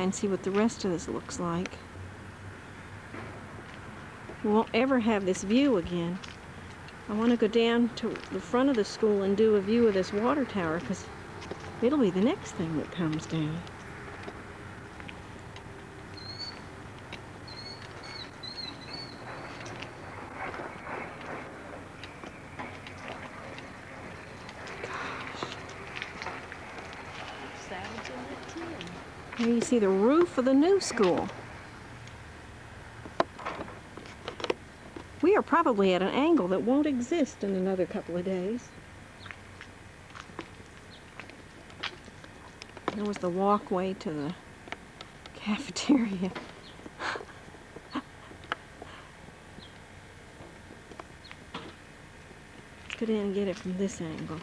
and see what the rest of this looks like. We won't ever have this view again. I want to go down to the front of the school and do a view of this water tower, because it'll be the next thing that comes down. Here you see the roof of the new school. We are probably at an angle that won't exist in another couple of days. There was the walkway to the cafeteria. Let's get in and get it from this angle.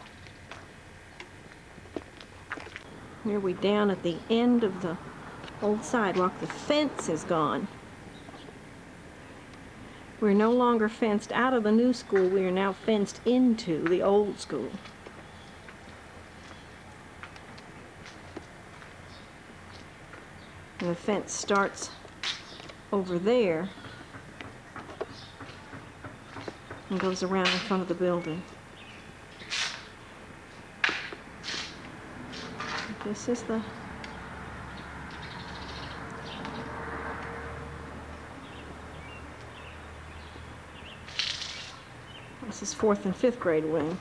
Here we down at the end of the old sidewalk. The fence is gone. We're no longer fenced out of the new school. We are now fenced into the old school. And the fence starts over there and goes around in front of the building. This is the This is 4th and 5th grade wing.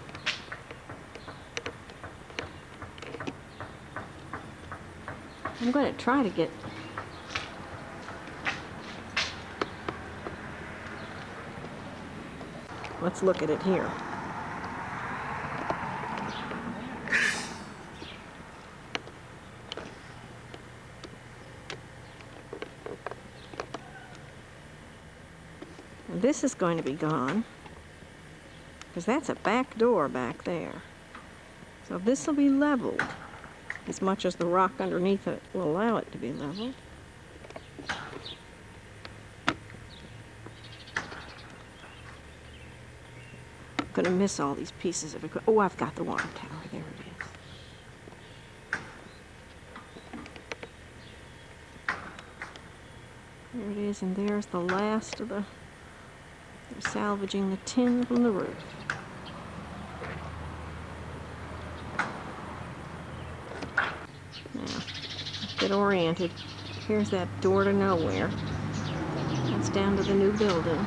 I'm going to try to get Let's look at it here. This is going to be gone, because that's a back door back there. So this will be leveled, as much as the rock underneath it will allow it to be leveled. I'm going to miss all these pieces of equipment. Oh, I've got the water tower. There it is. There it is, and there's the last of the... They're salvaging the tin from the roof. Now, get oriented. Here's that door to nowhere. That's down to the new building.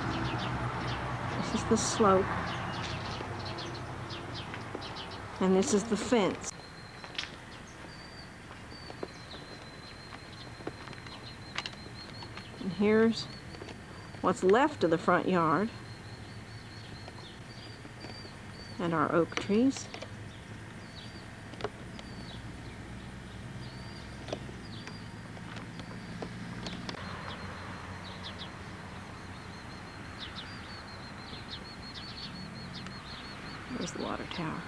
This is the slope. And this is the fence. And here's what's left of the front yard and our oak trees. There's the water tower.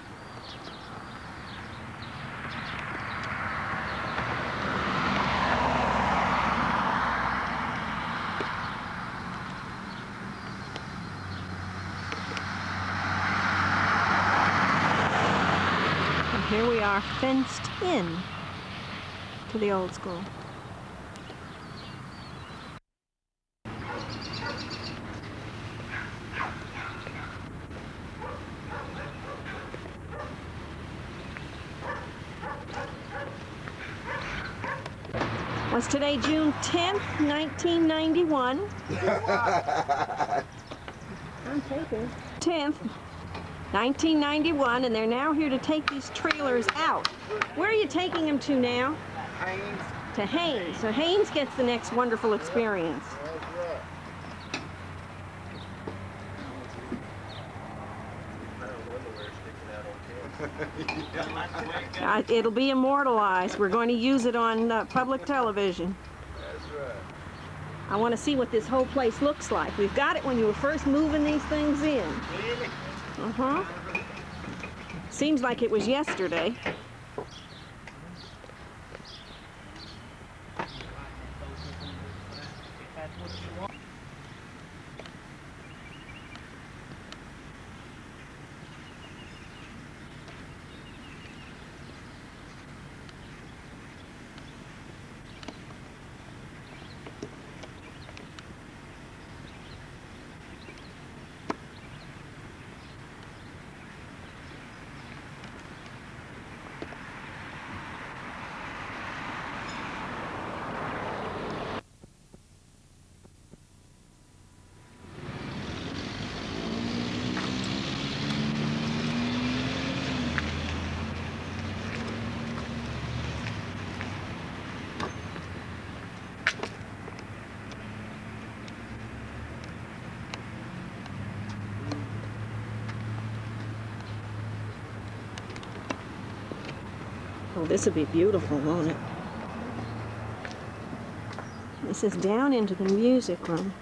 Here we are, fenced in to the old school. Was today June 10th, 1991? I'm taking 10th. 1991, and they're now here to take these trailers out. Where are you taking them to now? Haynes. To Haynes. So Haynes gets the next wonderful experience. It'll be immortalized. We're going to use it on public television. That's right. I want to see what this whole place looks like. We've got it when you were first moving these things in. Uh-huh. Seems like it was yesterday. Oh, this would be beautiful, won't it? This is down into the music room.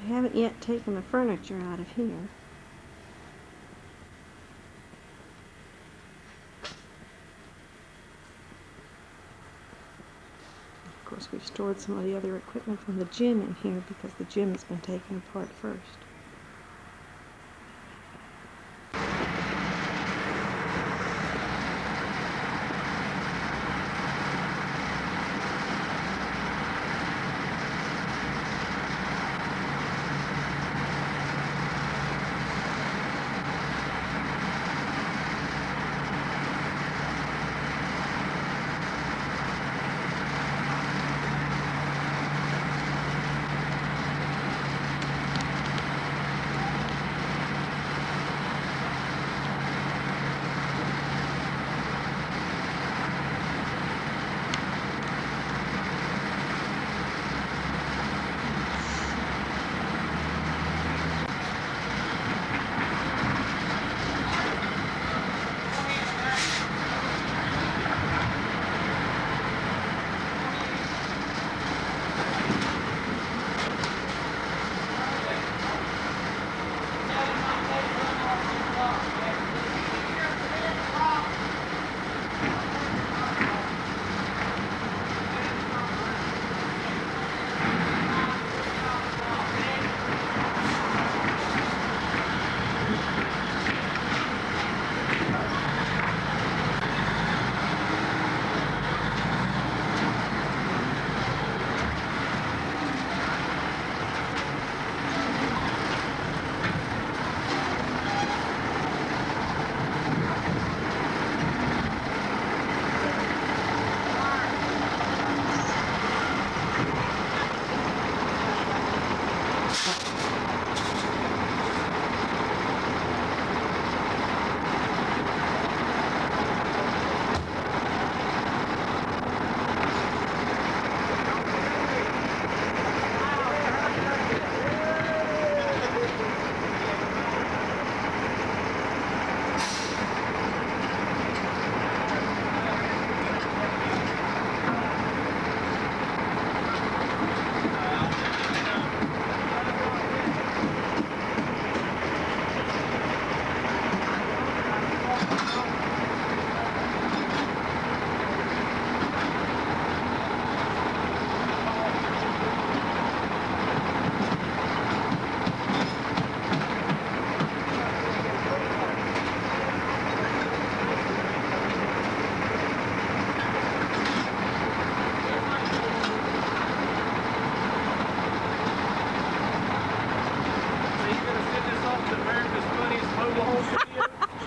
I haven't yet taken the furniture out of here. Of course, we've stored some of the other equipment from the gym in here because the gym has been taken apart first.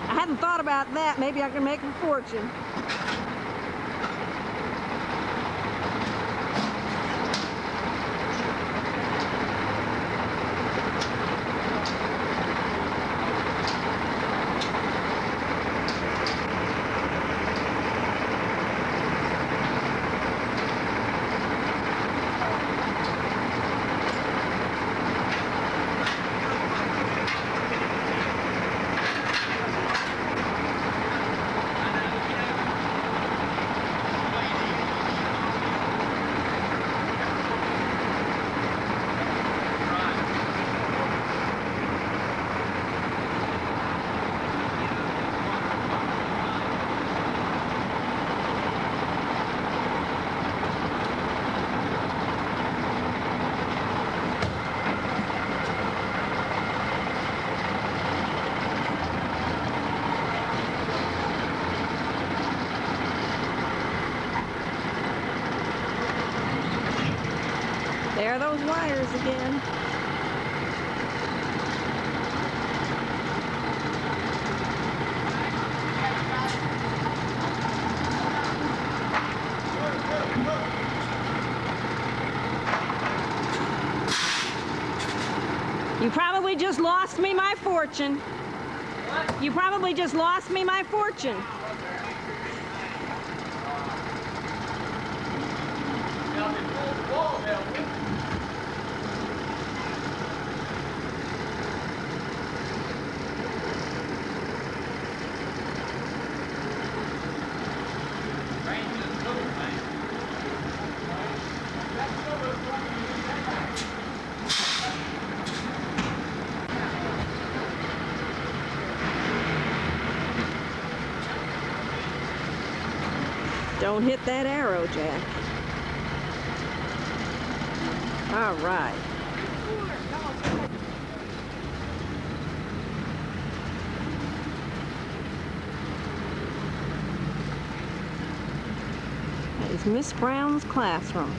I hadn't thought about that. Maybe I can make a fortune. There are those wires again. You probably just lost me my fortune. What? You probably just lost me my fortune. Don't hit that arrow, Jack. All right. That is Miss Brown's classroom.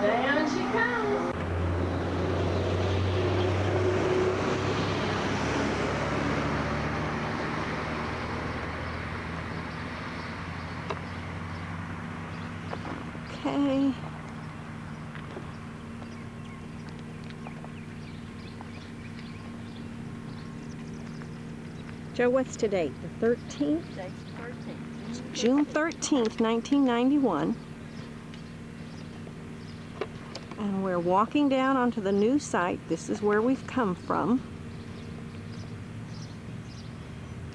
Down she comes. Okay. Joe, what's today? The 13th? Today's 13th. June 13th, 1991. And we're walking down onto the new site. This is where we've come from.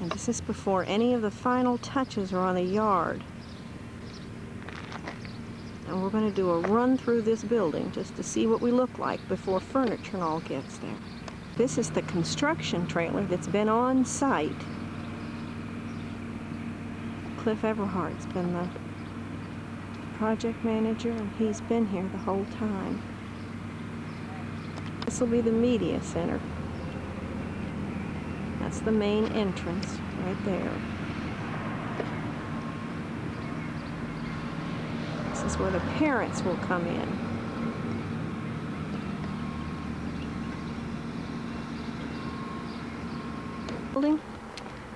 And this is before any of the final touches are on the yard. And we're going to do a run through this building just to see what we look like before furniture and all gets there. This is the construction trailer that's been on site. Cliff Everhart's been the project manager, and he's been here the whole time. This will be the media center. That's the main entrance right there. This is where the parents will come in.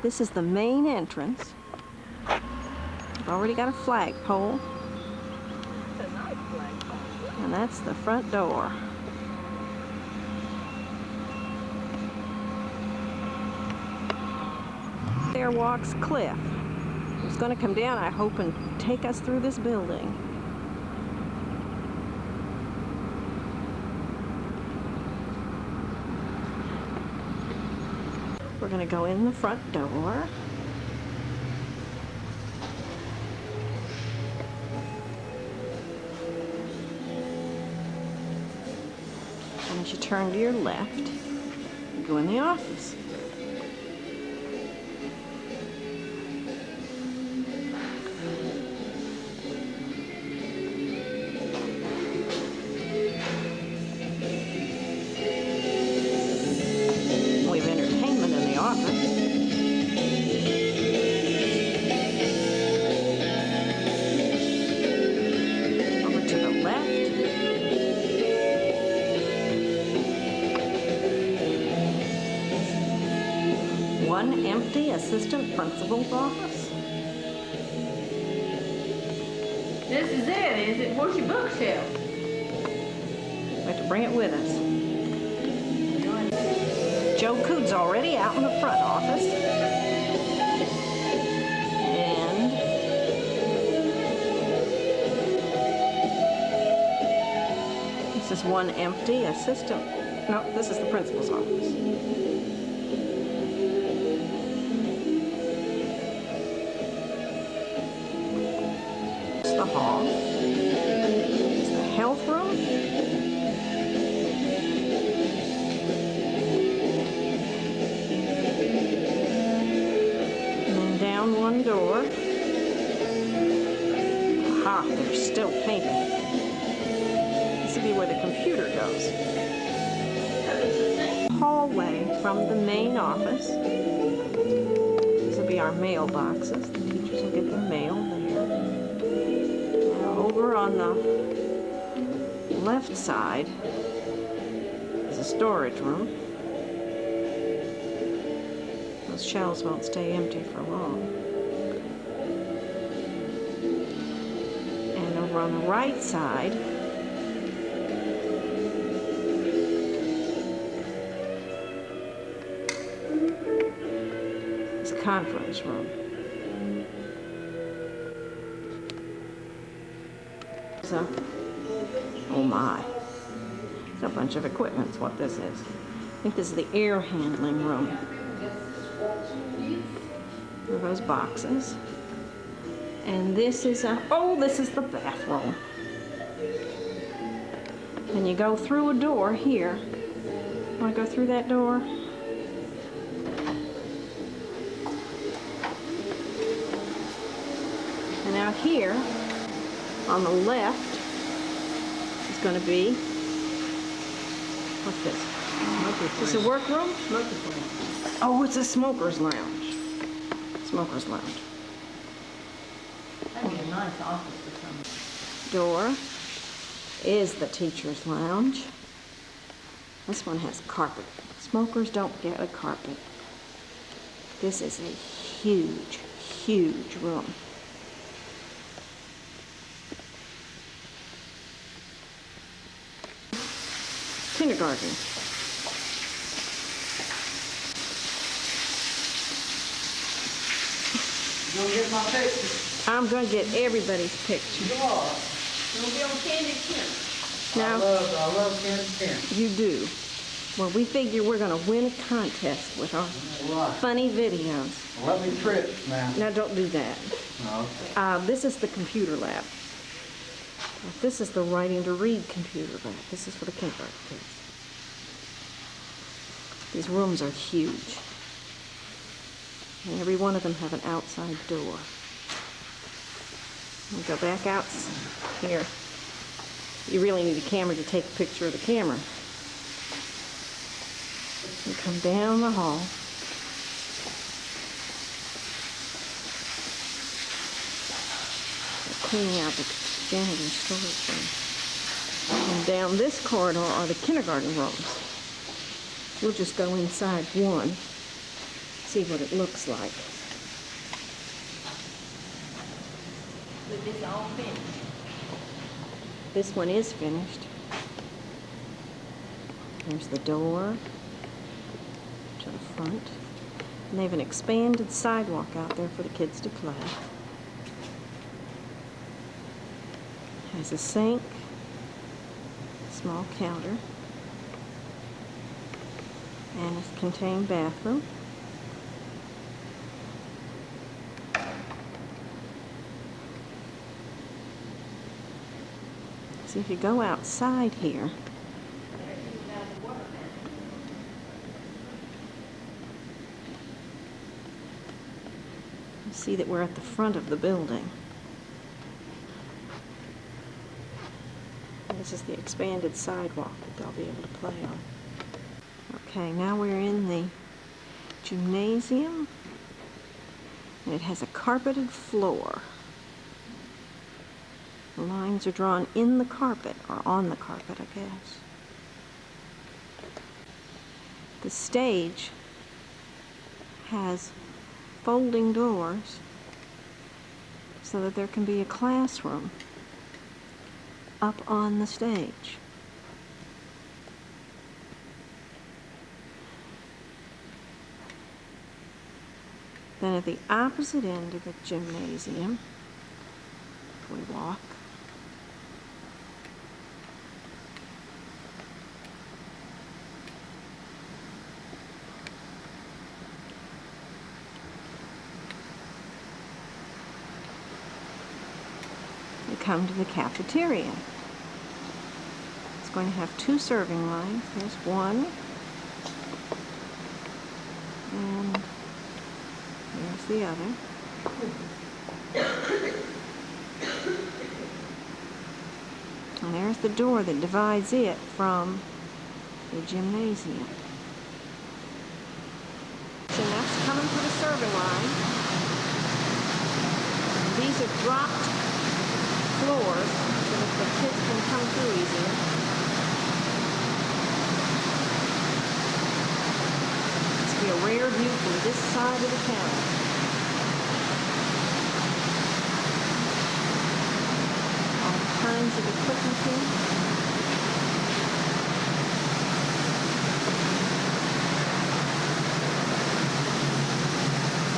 This is the main entrance. We've already got a flagpole. And that's the front door. There walks Cliff. He's going to come down, I hope, and take us through this building. We're going to go in the front door. And as you turn to your left, you go in the office. We have entertainment in the office. Over to the left. One empty assistant principal's office. This is it, is it? Where's your bookshelf? We have to bring it with us. Joe Cood's already out in the front office. And this is one empty assistant. No, this is the principal's office. It's the hall. It's the health room. Down one door. Aha, they're still painting. This will be where the computer goes. Hallway from the main office. These will be our mailboxes. The teachers will get their mail there. Now over on the left side is a storage room. Those shelves won't stay empty for long. And over on the right side is a conference room. So, oh my, it's a bunch of equipment is what this is. I think this is the air handling room. There are those boxes. And this is this is the bathroom. And you go through a door here. Want to go through that door? And out here, on the left, is going to be, what's this? Is this a workroom? Oh, it's a smoker's lounge. Smoker's lounge. That'd be a nice office for someone. Door is the teacher's lounge. This one has carpet. Smokers don't get a carpet. This is a huge, huge room. Kindergarten. You gonna get my picture? I'm going to get everybody's picture. You are. It'll be on Candy Camp. I Now, love Candy Camp. you do. Well, we figure we're going to win a contest with our Right. funny videos. Let me trip now. Now, don't do that. No. This is the computer lab. This is the writing to read computer lab. This is for the kindergarten kids. These rooms are huge. And every one of them have an outside door. We go back out here. You really need a camera to take a picture of the camera. You come down the hall. They're cleaning out the janitor's storage room. And down this corridor are the kindergarten rooms. We'll just go inside one, see what it looks like. But this all finished. This one is finished. There's the door to the front. And they have an expanded sidewalk out there for the kids to play. Has a sink, small counter, and a contained bathroom. So if you go outside here, you see that we're at the front of the building. And this is the expanded sidewalk that they'll be able to play on. Okay, now we're in the gymnasium, and it has a carpeted floor. The lines are drawn in the carpet, or on the carpet, I guess. The stage has folding doors so that there can be a classroom up on the stage. Then at the opposite end of the gymnasium, we walk. We come to the cafeteria. It's going to have two serving lines. There's one, and there's the other. And there's the door that divides it from the gymnasium. So that's coming to the serving line. These are dropped floors so that the kids can come through easier. This will be a rare view from this side of the counter. All kinds of equipment here.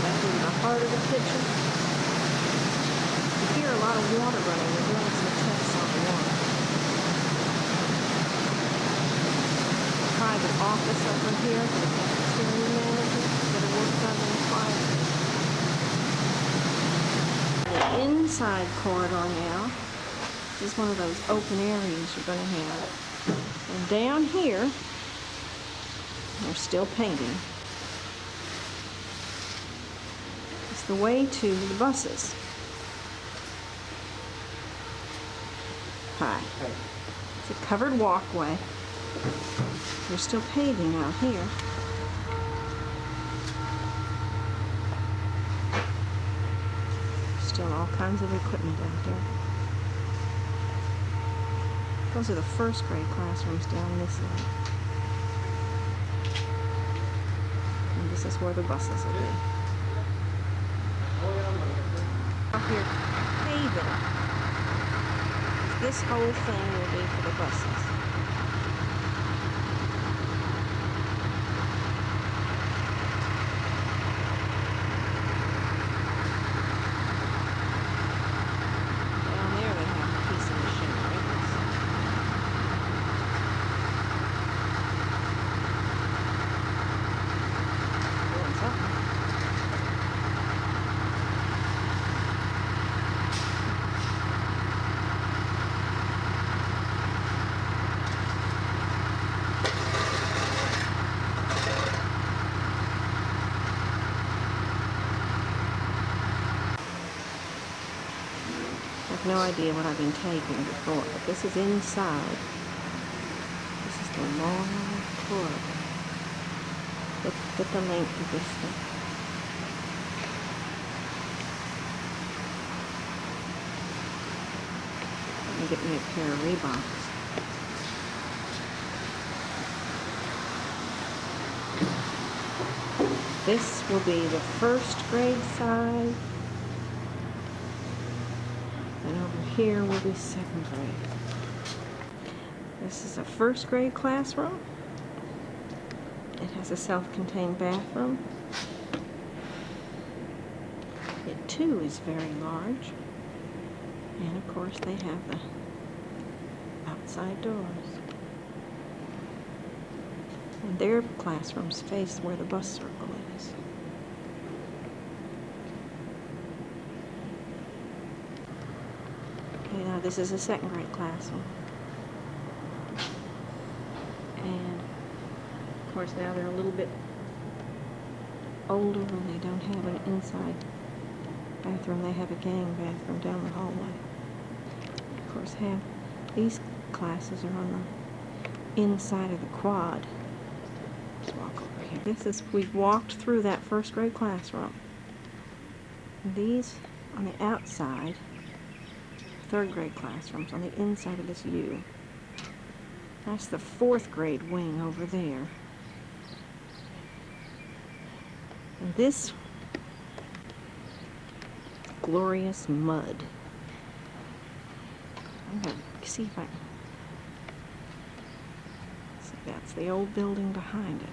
That's in the heart of the kitchen. You hear a lot of water running. They're doing some tests on the water. Private office over here for the cafeteria manager that are worked on in the inside corridor now. This is one of those open areas you're going to have. And down here, they're still painting. It's the way to the buses. Hi. It's a covered walkway. They're still paving out here. Still all kinds of equipment out there. Those are the first grade classrooms down this way. And this is where the buses will be. Out here paving. This whole thing will be for the buses. Down there they have a piece of machinery. Doing something. I have no idea what I've been taking before, but this is inside. This is the long corridor. Look at the length of this thing. Let me get me a pair of Reeboks. This will be the first grade side. And over here will be second grade. This is a first grade classroom. It has a self-contained bathroom. It too is very large. And of course they have the outside doors. And their classrooms face where the bus circle is. Okay, now this is a second grade classroom. And of course now they're a little bit older and they don't have an inside bathroom. They have a gang bathroom down the hallway. Of course these classes are on the inside of the quad. Let's walk over here. We've walked through that first grade classroom. And these on the outside, third grade classrooms on the inside of this U. That's the fourth grade wing over there. And this glorious mud. I'm going to see if I can. See, that's the old building behind it.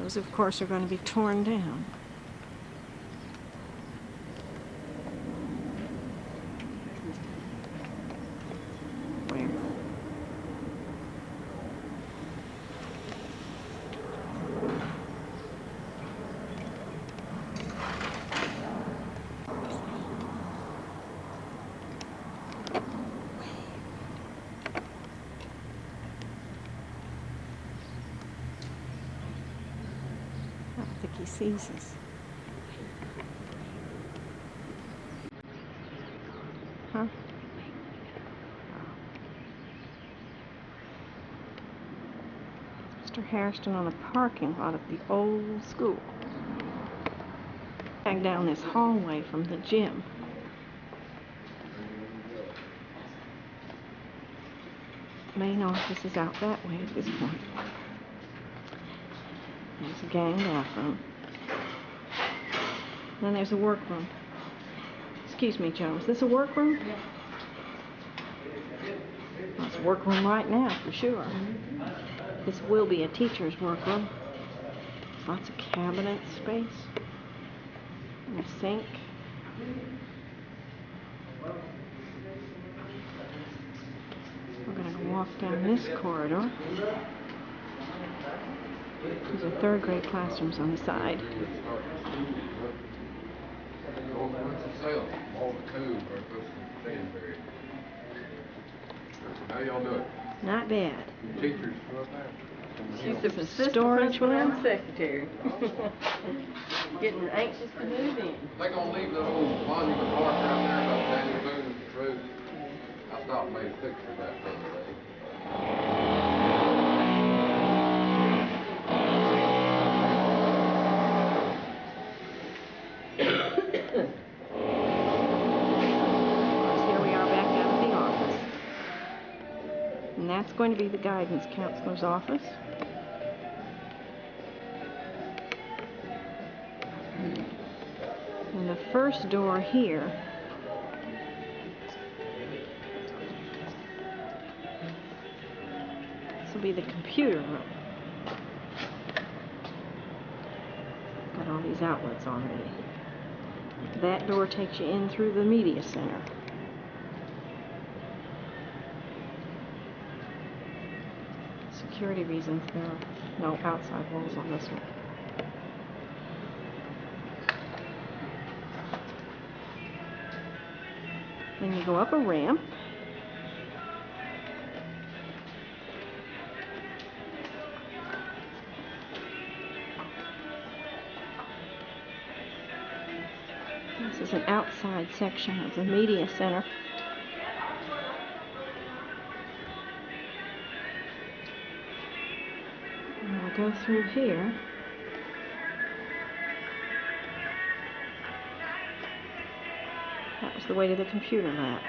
Those, of course, are going to be torn down. Where? I don't think he sees us. Huh? Mr. Hairston on the parking lot of the old school. Back down this hallway from the gym. Main office is out that way at this point. There's a gang bathroom. Then there's a workroom. Excuse me, Joe, is this a workroom? Yeah. Well, it's a workroom right now, for sure. This will be a teacher's workroom. Lots of cabinet space. And a sink. We're going to walk down this corridor. There's a third grade classrooms on the side. How y'all doing? Not bad. Teachers? She's This the is assistant storage principal and room. secretary. Getting anxious to move in. They gonna leave the old monument mark right there about Daniel Boone's road. I stopped and made a picture of that the other day. Here we are back out of the office. And that's going to be the guidance counselor's office. And the first door here this will be the computer room. Got all these outlets already. That door takes you in through the media center. Security reasons, there are no outside walls on this one. Then you go up a ramp. This is an outside section of the media center. And we'll go through here. That was the way to the computer lab.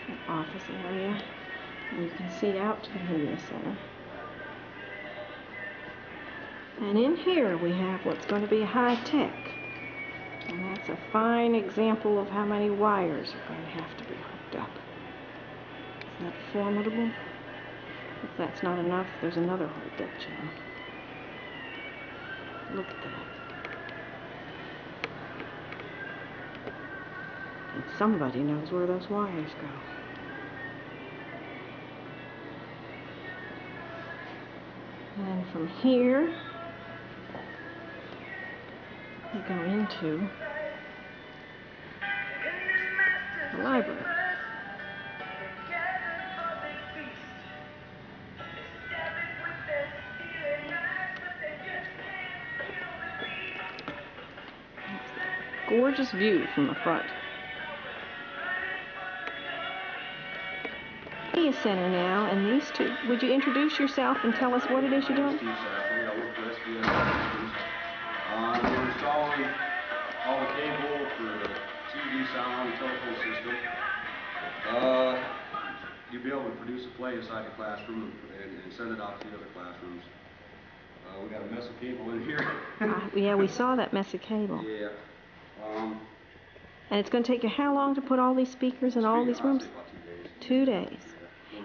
An office area. And you can see out to the media center. And in here we have what's going to be high tech. And that's a fine example of how many wires are going to have to be hooked up. Isn't that formidable? If that's not enough, there's another whole ditch now. Look at that. And somebody knows where those wires go. And then from here, you go into the library. Gorgeous view from the front. Media center now, and these two. Would you introduce yourself and tell us what it is you're doing? Steve Safley, I work for SBN Systems. We're installing all the cable for the TV, sound, telephone system. You'll be able to produce a play inside the classroom and send it out to the other classrooms. We got a mess of cable in here. Yeah, we saw that mess of cable. Yeah. And it's going to take you how long to put all these speakers in all these rooms? About 2 days. 2 days.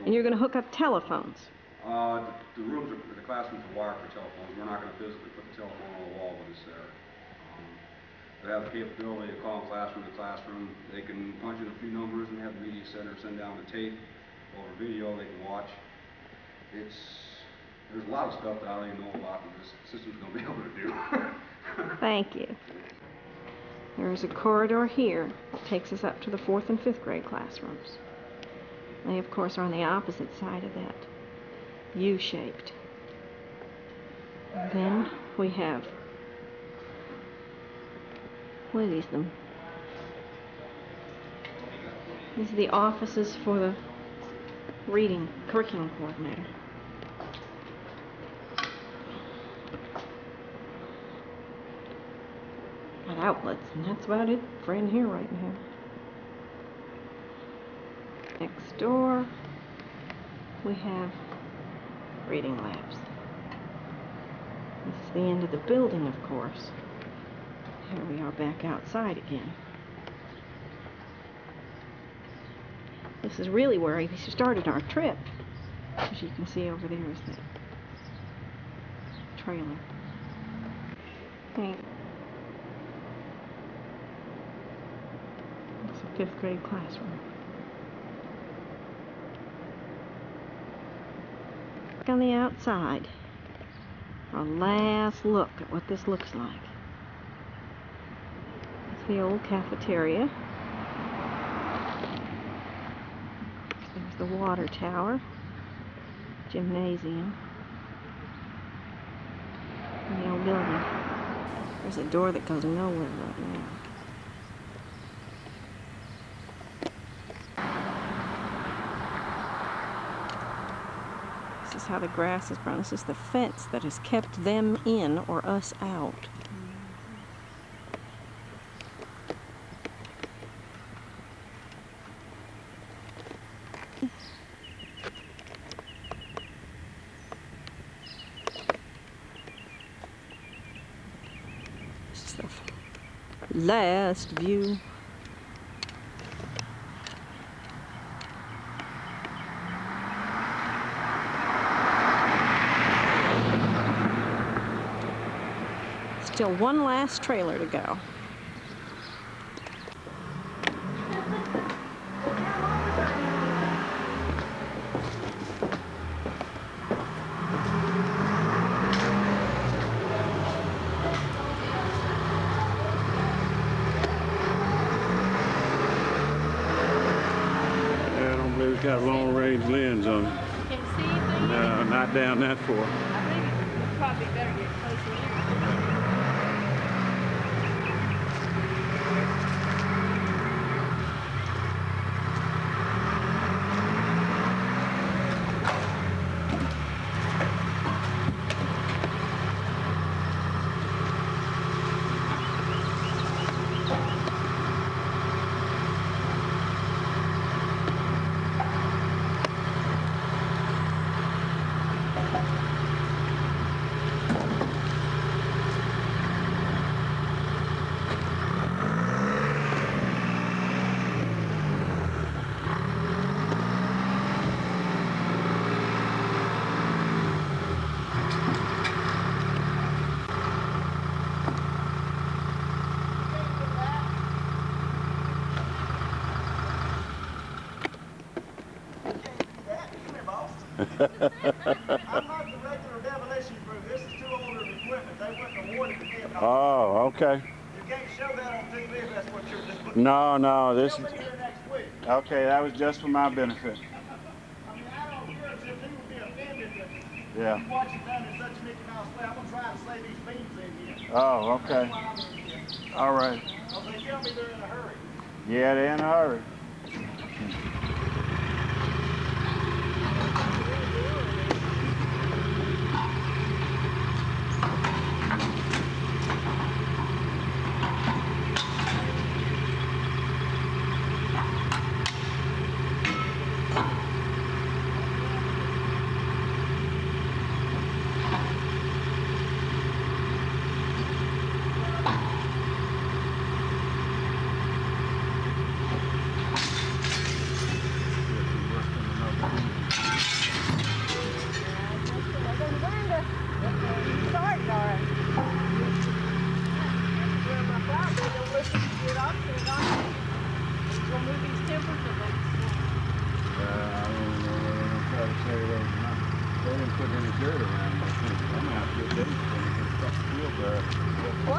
And you're going to hook up telephones. The rooms are, the classrooms are wired for telephones. We're not going to physically put the telephone on the wall, but it's there. They have the capability to call classroom to classroom. They can punch in a few numbers and have the media center send down the tape over video they can watch. There's a lot of stuff that I don't even know about that this system's going to be able to do. Thank you. There's a corridor here that takes us up to the 4th and 5th grade classrooms. They, of course, are on the opposite side of that U-shaped. Then we have, what are these? These are the offices for the reading curriculum coordinator. Got outlets, and that's about it for in here right now. Next door, we have reading labs. This is the end of the building, of course. Here we are back outside again. This is really where we started our trip. As you can see over there is that trailer. Okay. It's a 5th grade classroom. On the outside, our last look at what this looks like. It's the old cafeteria. There's the water tower, gymnasium, and the old building. There's a door that goes nowhere right now. This is how the grass is grown. This is the fence that has kept them in or us out. This is the last view. Still one last trailer to go. I don't believe it's got a long-range lens on it. Can you see anything? No, not down that far. I think it's probably better get closer in. I'm not the regular demolition crew. This is too old of equipment. They wouldn't award it to me. Oh, okay. You can't show that on TV if that's what you're doing. No, this They'll is... be here next week. Okay, that was just for my benefit. I mean, I don't care if he would be offended that Yeah. you watch it down in such Mickey Mouse way. I'm going to try to slay these beams in here. Oh, That's okay. why I'm in here. All right. Because they tell me they're in a hurry. Yeah, they're in a hurry.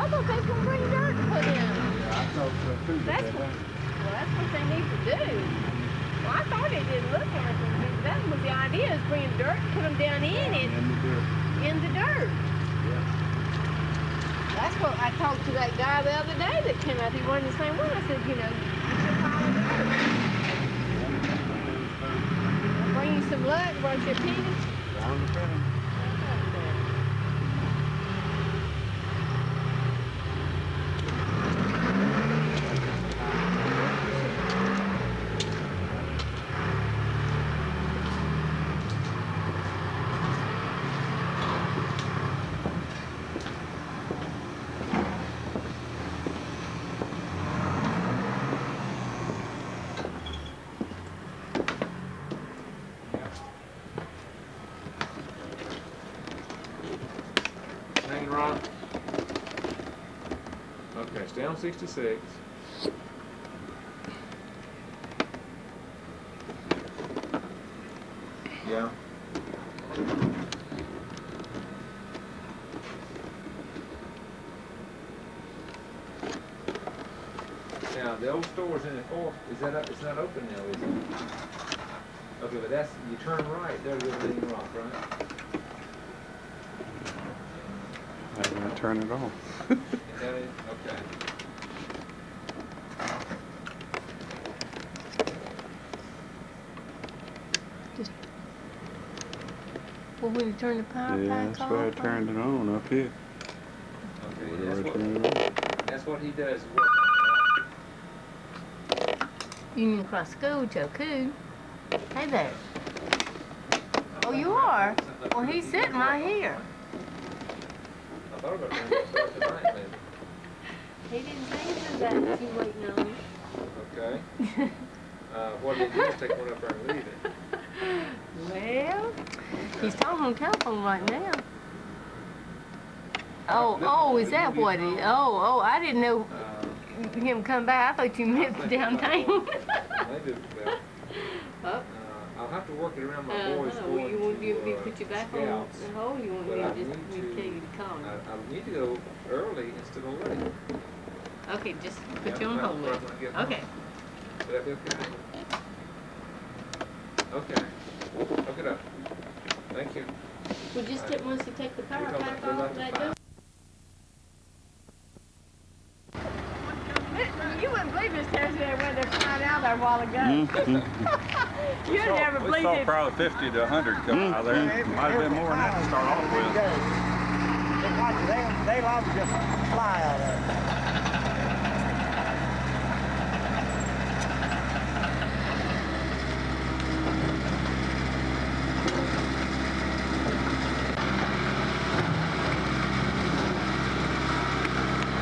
I thought they was gonna bring dirt and put in them. Yeah, I thought so too. That's what, well, that's what they need to do. Well, I thought it didn't look like it. That was the idea, is bring dirt, put them down in it, in the dirt. That's what I talked to that guy the other day that came out. He wasn't the same one. I said, you know, get your pile of dirt. I'll bring you some luck, won't you, Peter? Down the penny. Hanging right. Okay, stay on 66. Yeah. Now, the old store's in the fourth. Is that up? It's not open now, is it? Okay, but that's, you turn right, there's the Living Rock, right? I'm gonna turn it off. Is that it? Okay. Well, when you turn the power Yeah, back that's off. why I turned it on up here. Okay, Where that's I what, turned it on. that's what he does, work on it, right? Union Cross School, Joe Coo. Hey there. Oh, you are? Well, he's sitting right here. I thought about doing that tonight, maybe. He didn't say anything about you waiting on him. Okay. What they do is take one up there and leave it. Well, he's talking on the telephone right now. Oh, is that what it is? Oh, I didn't know him come back. I thought you meant the downtown. They do, well, Oh. I'll have to work it around my boys Well, you want me to put you back on Scouts. the hole? You want me But I to just need tell you to call him? I need to go early instead of late. Okay, just put Yeah, you on well, hold. when I get home. Okay. Would that be okay? Okay. Look it up. Thank you. Well, just once you take the power talking back about off the that fire. door. You wouldn't believe this Thursday they went there flying out there a while ago. You'd never We believe saw it. probably 50 to 100 come out of there. Might have been more than that to start off with. They love to just fly out there.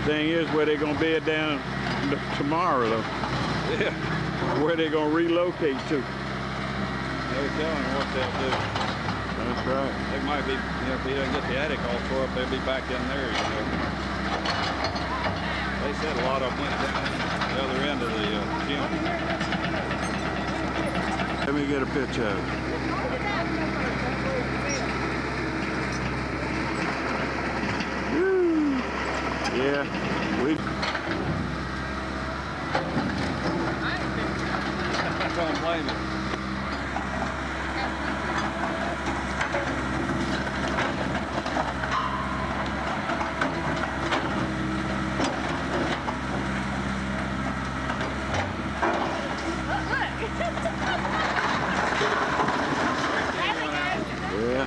Thing is, where they gonna bed down tomorrow, though. Yeah. Where they gonna relocate to? They're telling what they'll do. That's right. They might be, if he doesn't get the attic all tore up, they'll be back in there, They said a lot of them went down the other end of the gym. Let me get a picture of it. Woo. Yeah, we. I don't blame him. Yeah.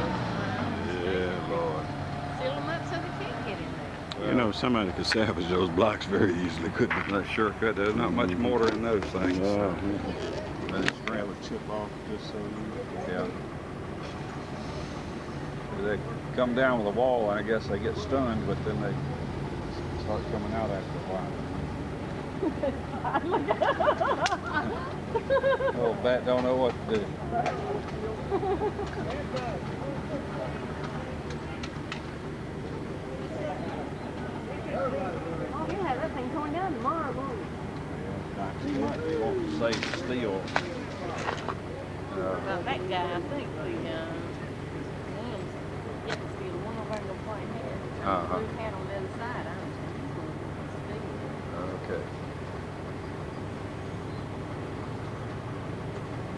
Yeah, Lord. Seal them up so they can't get in there. You know, somebody could salvage those blocks very easily, couldn't They sure could. There's not much mortar in those things. they? They just That would chip off just so you. Yeah. They come down with a wall, I guess they get stunned, but then they start coming out after a while. Little bat don't know what to do. Oh, you'll have that thing torn down tomorrow, won't you? He might be wanting to save steel. About that guy, I think the one over there gonna play here. Uh-huh. Blue hat on the other side. I don't think he's gonna steal. Okay.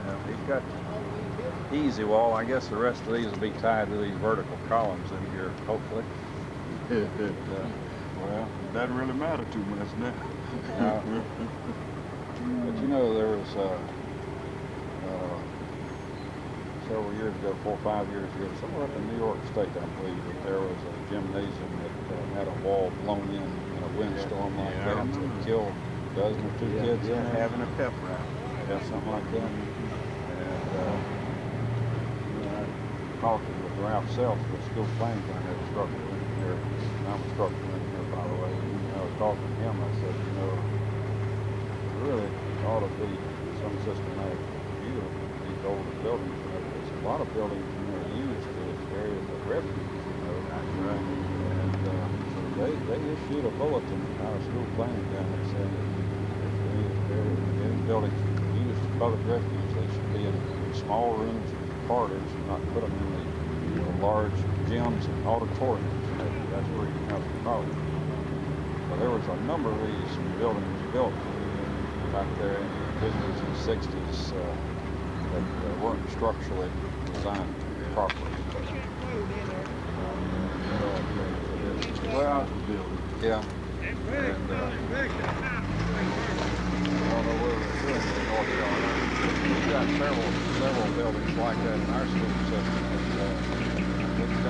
Now, he's got easy wall. I guess the rest of these will be tied to these vertical columns in here, hopefully. Well, it doesn't really matter too much now. But you know, there was several years ago, 4 or 5 years ago, somewhere up in New York State, I believe, that there was a gymnasium that had a wall blown in a windstorm like that to kill a dozen or two kids in there. Having a pep rally. Yeah, something like that. And I talking with Ralph Self, the school planning planner, structural engineer. I'm a structural engineer, by the way. And I was talking to him. I said, you know, there really ought to be some systematic review of these older buildings. You know, because a lot of buildings, you know, are used as areas of refuge. You know, and so they issued a bulletin out of school planning down there saying that if any buildings used as public refuge, they should be in small rooms or corridors and not put them in the large gyms and auditoriums. You know, that's where you have the problem. So there was a number of these buildings built back there in the 50s and 60s that weren't structurally designed properly. Well, the building. Yeah. And although we're doing it in North Carolina, we've got several buildings like that in our school system.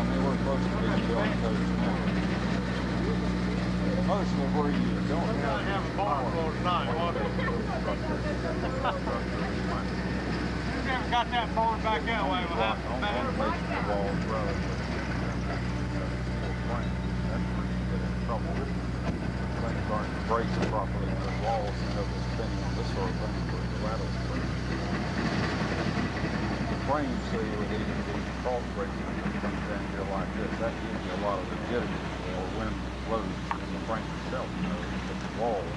And we're close to being building codes now. Mostly where you don't have a barn floor tonight, You never got that barn back that way with half the back. walls rather than that's where you get in trouble. Things aren't braced properly in the walls, you know, depending on this sort of thing where the rattles through. The frame, see, would even be cross bracing when it comes down here like this. That gives you a lot of rigidity or wind flows in the frame itself, you know, but the wall is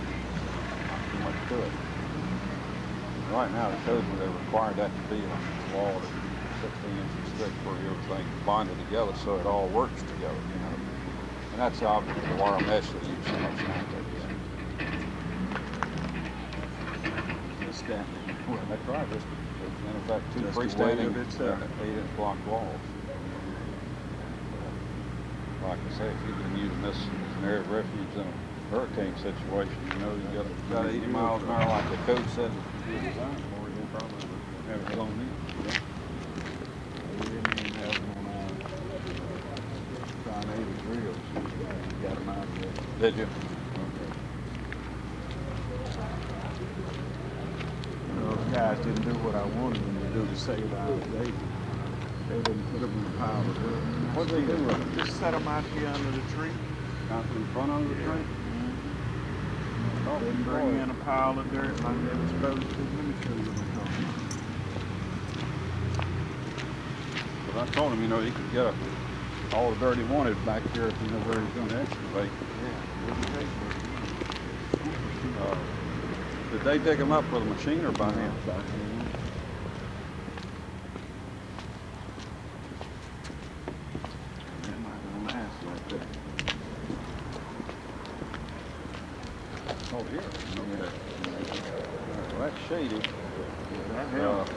not too much to it. Right now, the code where they require that to be on the wall that's 16 inches thick for everything bonded together so it all works together, you know. And that's obviously the wire mesh they use so much nowadays. Just standing. Well, that's right. Just, in effect, two Just the freestanding weight of itself. 8-inch block walls. Like I say, if you've been using this as an area of refuge in a hurricane situation, you know, you got 80 miles an hour like the code said it's designed for, you probably would have it blown in. Yeah. We didn't even have them on trying 80 drills. You got them out there. Did you? Okay. You know, the guys didn't do what I wanted them to do to save our day. They didn't put them in a pile of dirt. What did they do with them? Just set them out here under the tree. Out in front of the tree? Then bring in a pile of dirt like they were supposed to. Let me show you what I'm talking about. But I told him, you know, he could get all the dirt he wanted back here if he knew where he was going to excavate. Did they dig them up with a machine or by hand? By hand. They're not gonna last like that. Oh, here. Well, that's shady. That helps.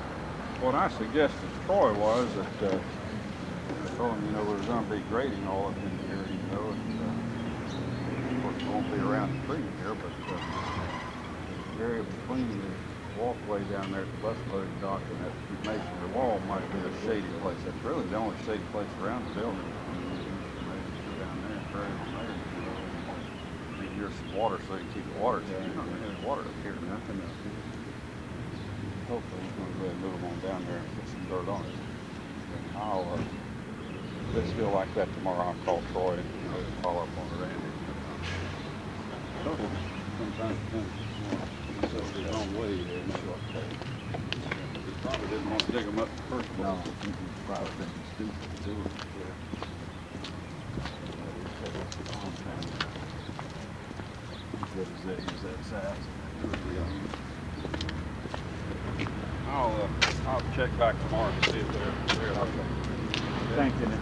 What I suggested to Troy was that I told him, you know, we're going to be grading all up in here, you know, and of course it won't be around the tree here, but the area between the walkway down there at the bus loading dock and that masonry wall might be a shady place. That's really the only shady place around the building. Maybe down there and bury the mayor, you know, and maybe here's some water so you can keep the water. Yeah. You don't have any water up here. Nothing up here. Hopefully he's going to really move them on down there and put some dirt on it. I'll, if it's still like that tomorrow, I'll call Troy and follow up on Randy. sometimes depends, it's up the wrong way there in the short cut. He probably didn't want to dig them up in the first place. No, I think he's probably thinking stupid too. He's that size. I'll check back tomorrow to see if they're okay. Thank you. Nick.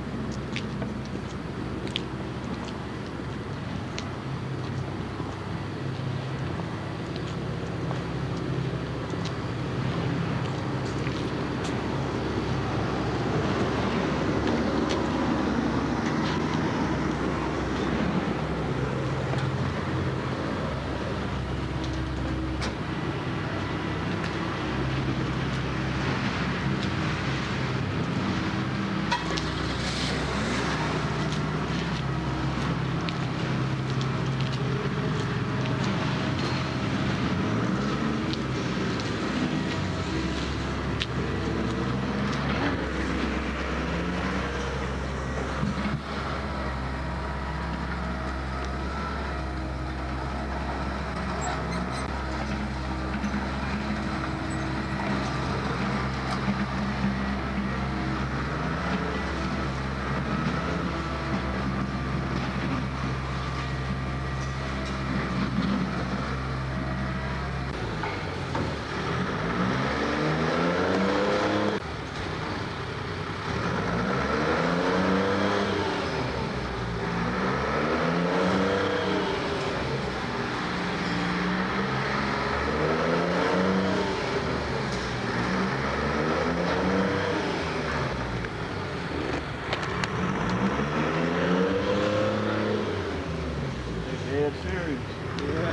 Dead serious. Yeah,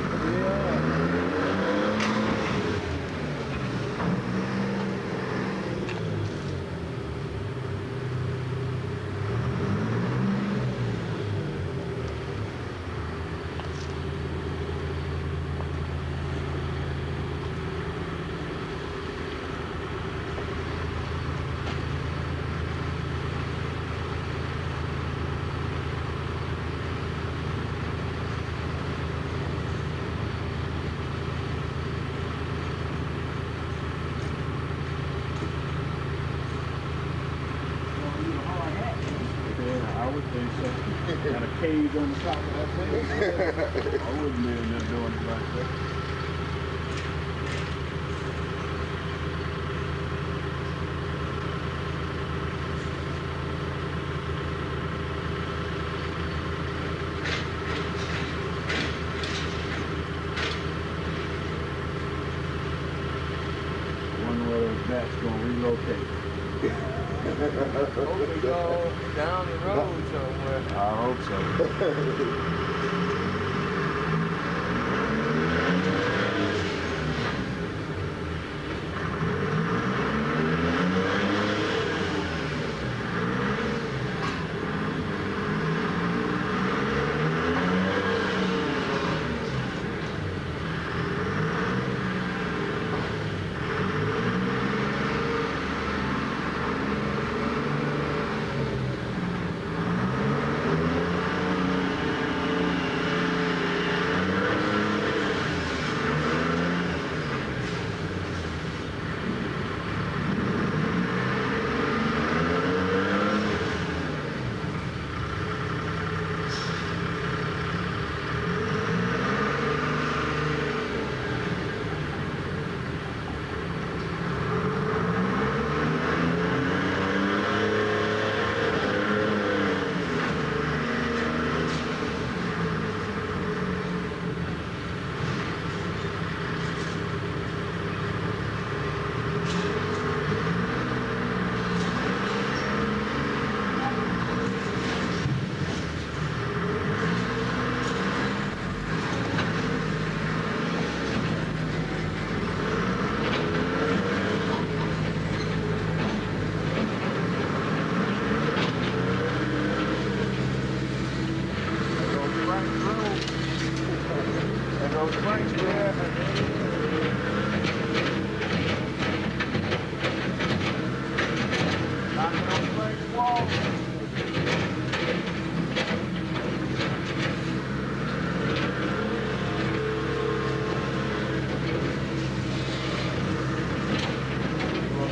I would think so. Got a cage on the top of that thing. I wouldn't be in there doing it like that. Wonder whether that's gonna relocate. Hope we go down the road somewhere. I hope so.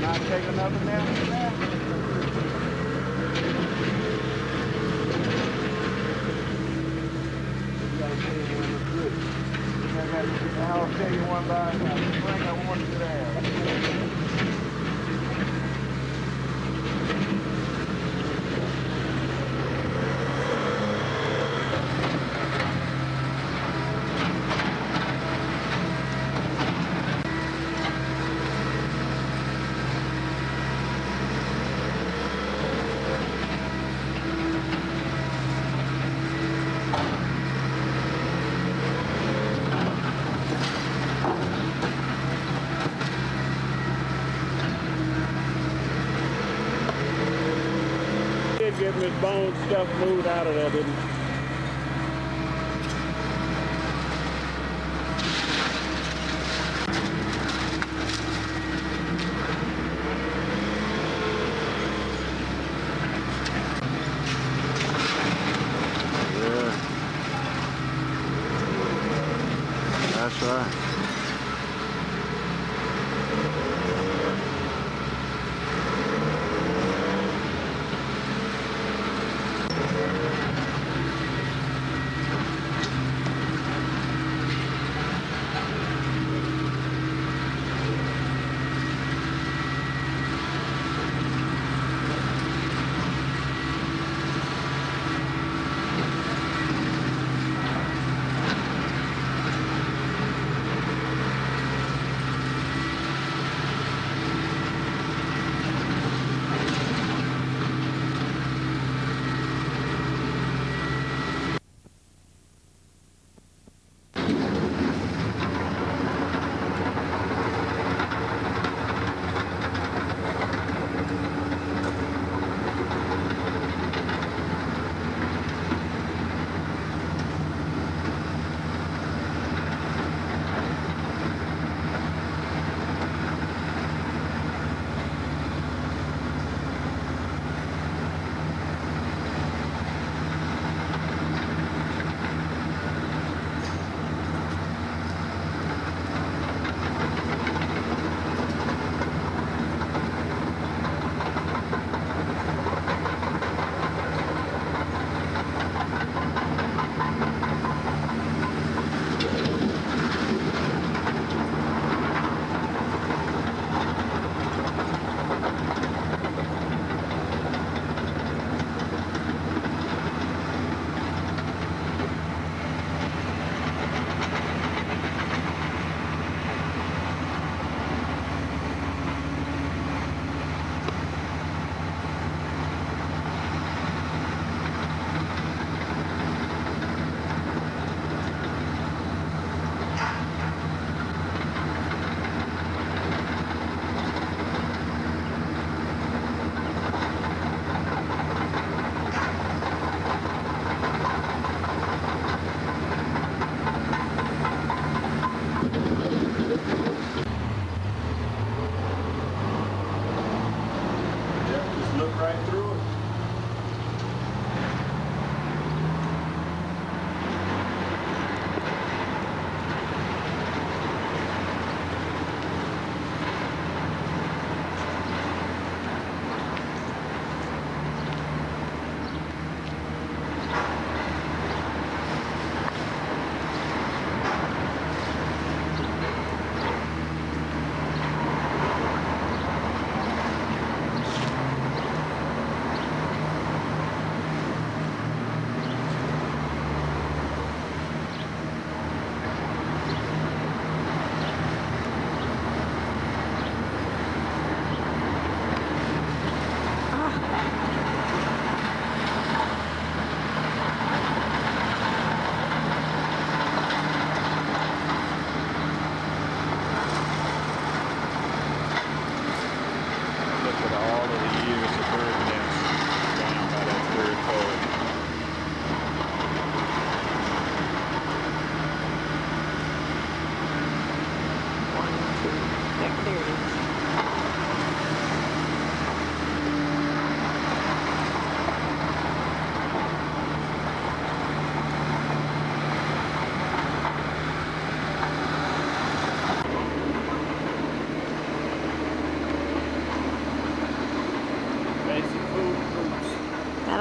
not take another nap now? I'll tell you one by now. Frank, I want you to have. Get Miss Bones stuff moved out of there, didn't he? Yeah. That's right.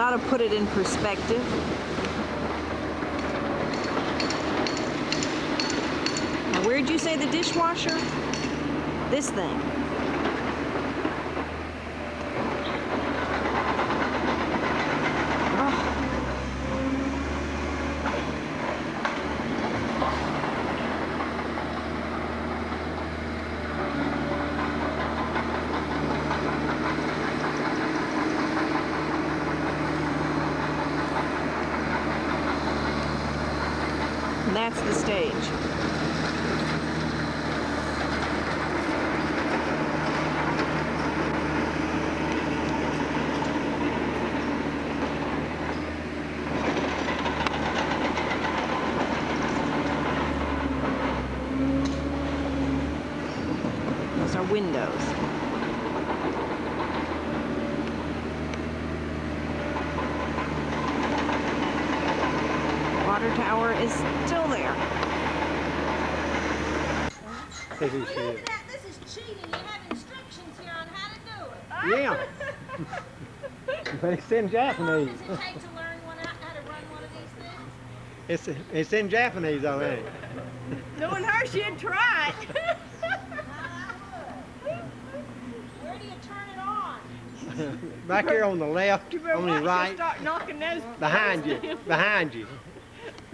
ought to put it in perspective. Now, where'd you say the dishwasher? This thing. And that's the stage. Those are windows. Water tower is still there. Look at that. This is cheating. You have instructions here on how to do it. Yeah. But it's in How long Japanese. does it take to learn how to run one of these things? It's in Japanese already. Knowing her, she'd try it. Where do you turn it on? Back here on the left, You better on watch your her right, start knocking those. behind you, behind you.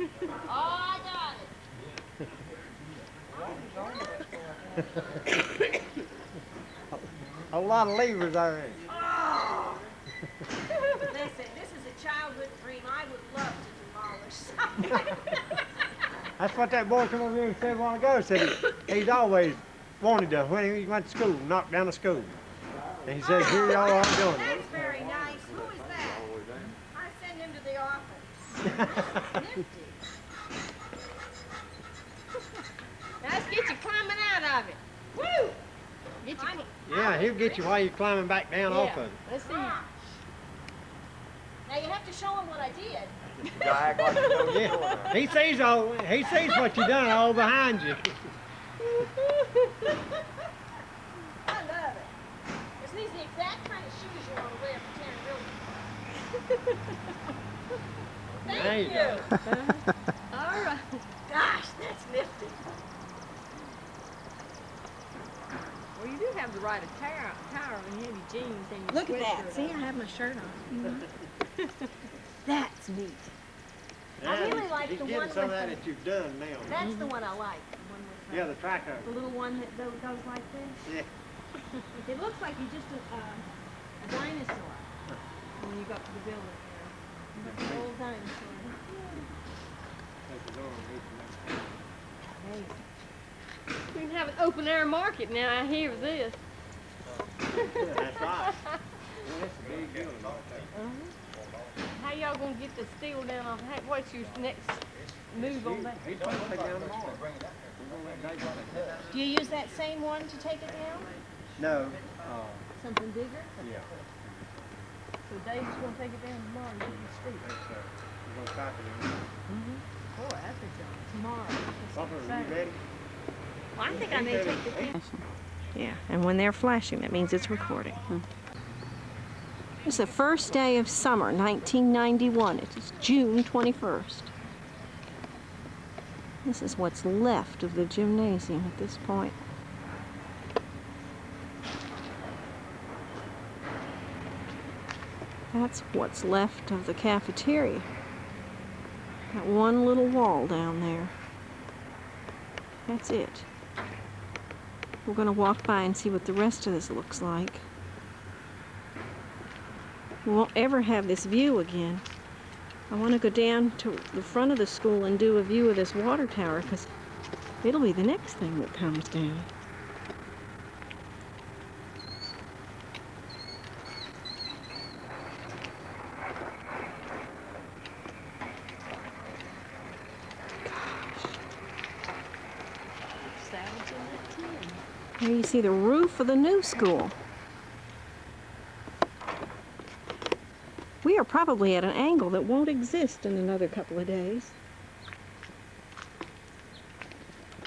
Oh, I got it. A lot of levers already. Oh. Listen, this is a childhood dream. I would love to demolish something. That's what that boy come over here and said a while ago. Said he's always wanted to, when he went to school, knock down a school. And he said, here y'all are doing it. That's very nice. Who is that? I send him to the office. Nifty. Now let's get you climbing out of it. Woo! Get you. Yeah, he'll get you while you're climbing back down off of it. Let's see. Now you have to show him what I did. Yeah, he sees what you done all behind you. I love it. It's these the exact kind of shoes you want to wear for There Thank you you. go. All right. Gosh, that's nifty. Well, you do have the right attire and heavy jeans and your Look at that. sweatshirt See, I on. have my shirt on. That's neat. I really like he's the getting one some of with that the- that you've done now. That's the one I like. The one with Yeah, the tracker. the little one that goes like this. Yeah. It looks like you're just a dinosaur when you got to the building here. An old dinosaur. Amazing. We can have an open air market now. I hear this. That's right. How y'all gonna get the steel down off? What's your next move on that? He's going to take down tomorrow. Do you use that same one to take it down? No. Something bigger? Yeah. So Dave's gonna take it down tomorrow and get the steel. We're going to copy it. Boy, that's a job. Tomorrow. Bumper, are you ready? Well, I think I may take it down. Yeah, and when they're flashing, that means it's recording. It's the first day of summer, 1991. It is June 21st. This is what's left of the gymnasium at this point. That's what's left of the cafeteria. That one little wall down there. That's it. We're going to walk by and see what the rest of this looks like. We won't ever have this view again. I want to go down to the front of the school and do a view of this water tower because it'll be the next thing that comes down. Here you see the roof of the new school. We are probably at an angle that won't exist in another couple of days.